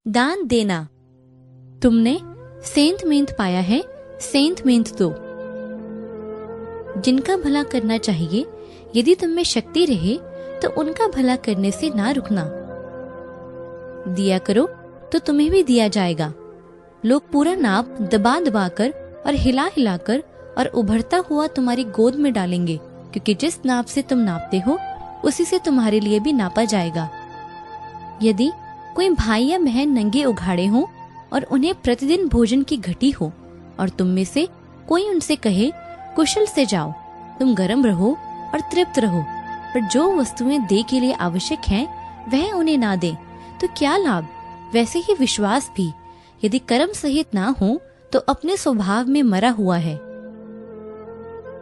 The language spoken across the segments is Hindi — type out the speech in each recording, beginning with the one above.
दान देना। तुमने सेंध मेंध पाया है, सेंध मेंध दो। जिनका भला करना चाहिए, यदि तुम में शक्ति रहे तो उनका भला करने से ना रुकना। दिया करो तो तुम्हें भी दिया जाएगा। लोग पूरा नाप दबा दबा कर और हिला हिला कर और उभरता हुआ तुम्हारी गोद में डालेंगे, क्योंकि जिस नाप से तुम नापते हो उसी से तुम्हारे लिए भी नापा जाएगा। यदि कोई भाई या बहन नंगे उघाड़े हो और उन्हें प्रतिदिन भोजन की घटी हो और तुम में से कोई उनसे कहे कुशल से जाओ, तुम गर्म रहो और तृप्त रहो, पर जो वस्तुएं दे के लिए आवश्यक हैं वह उन्हें ना दे, तो क्या लाभ। वैसे ही विश्वास भी यदि कर्म सहित ना हो तो अपने स्वभाव में मरा हुआ है।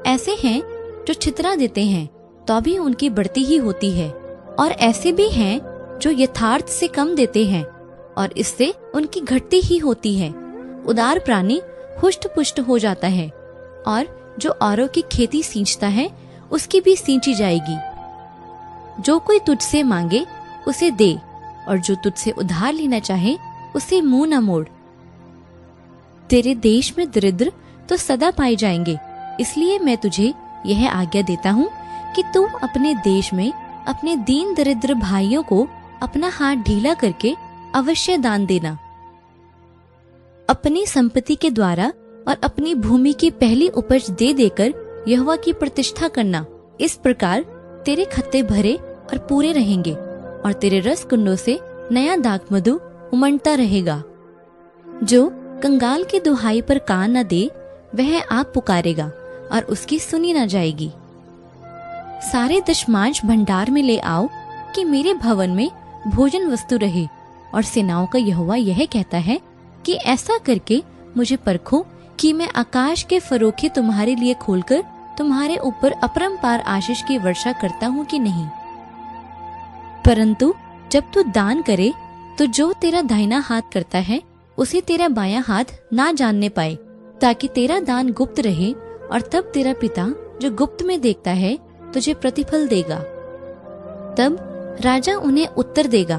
ऐसे हैं जो छितरा देते हैं तो भी उनकी बढ़ती ही होती है, और ऐसे भी हैं जो यथार्थ से कम देते हैं और इससे उनकी घटती ही होती है। उदार प्राणी हुष्ट पुष्ट हो जाता है, और जो औरों की खेती सींचता है उसकी भी सींची जाएगी। जो कोई तुझसे मांगे उसे दे, और जो तुझसे उधार लेना चाहे उसे मुंह न मोड़। तेरे देश में दरिद्र तो सदा पाए जाएंगे, इसलिए मैं तुझे यह आज्ञा देता हूँ कि तू अपने देश में अपने दीन दरिद्र भाइयों को अपना हाथ ढीला करके अवश्य दान देना। अपनी संपत्ति के द्वारा और अपनी भूमि की पहली उपज दे देकर यहोवा की प्रतिष्ठा करना। इस प्रकार तेरे खत्ते भरे और पूरे रहेंगे, और तेरे रस कुंडों से नया दाख मधु उमड़ता रहेगा। जो कंगाल की दुहाई पर कान न दे वह आप पुकारेगा और उसकी सुनी न जाएगी। सारे दशमांश भंडार में ले आओ कि मेरे भवन में भोजन वस्तु रहे, और सेनाओं का यहोवा यह कहता है कि ऐसा करके मुझे परखो कि मैं आकाश के फरोखे तुम्हारे लिए खोलकर तुम्हारे ऊपर अपरंपार आशीष की वर्षा करता हूँ कि नहीं। परंतु जब तू दान करे तो जो तेरा दाहिना हाथ करता है उसे तेरा बायां हाथ ना जानने पाए, ताकि तेरा दान गुप्त रहे, और तब तेरा पिता जो गुप्त में देखता है तुझे प्रतिफल देगा। तब राजा उन्हें उत्तर देगा,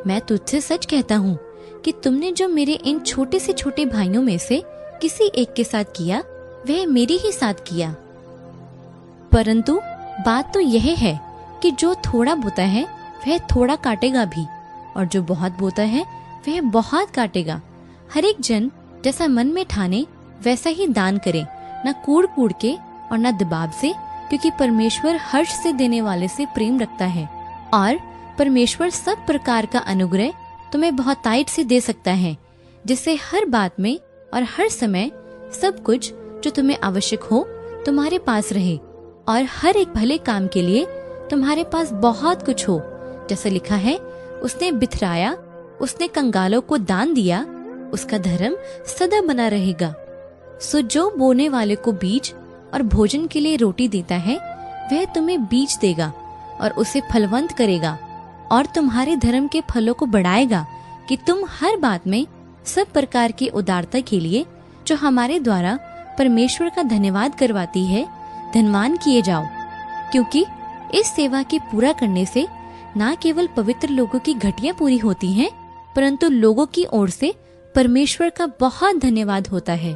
मैं तुझसे सच कहता हूँ कि तुमने जो मेरे इन छोटे से छोटे भाइयों में से किसी एक के साथ किया वह मेरे ही साथ किया। परंतु बात तो यह है कि जो थोड़ा बोता है वह थोड़ा काटेगा भी, और जो बहुत बोता है वह बहुत काटेगा। हर एक जन जैसा मन में ठाने वैसा ही दान करे, न कूड़ कूड़ के और न दबाव से, क्योंकि परमेश्वर हर्ष से देने वाले से प्रेम रखता है, और परमेश्वर सब प्रकार का अनुग्रह तुम्हें बहुतायत से दे सकता है, जिससे हर बात में और हर समय सब कुछ जो तुम्हें आवश्यक हो तुम्हारे पास रहे, और हर एक भले काम के लिए तुम्हारे पास बहुत कुछ हो। जैसे लिखा है, उसने बिथराया, उसने कंगालों को दान दिया, उसका धर्म सदा बना रहेगा। सो जो बोने वाले को बीज और भोजन के लिए रोटी देता है वह तुम्हें बीज देगा और उसे फलवंत करेगा, और तुम्हारे धर्म के फलों को बढ़ाएगा, कि तुम हर बात में सब प्रकार की उदारता के लिए जो हमारे द्वारा परमेश्वर का धन्यवाद करवाती है धनवान किए जाओ। क्योंकि इस सेवा के पूरा करने से न केवल पवित्र लोगों की घटियां पूरी होती हैं, परंतु लोगों की ओर से परमेश्वर का बहुत धन्यवाद होता है।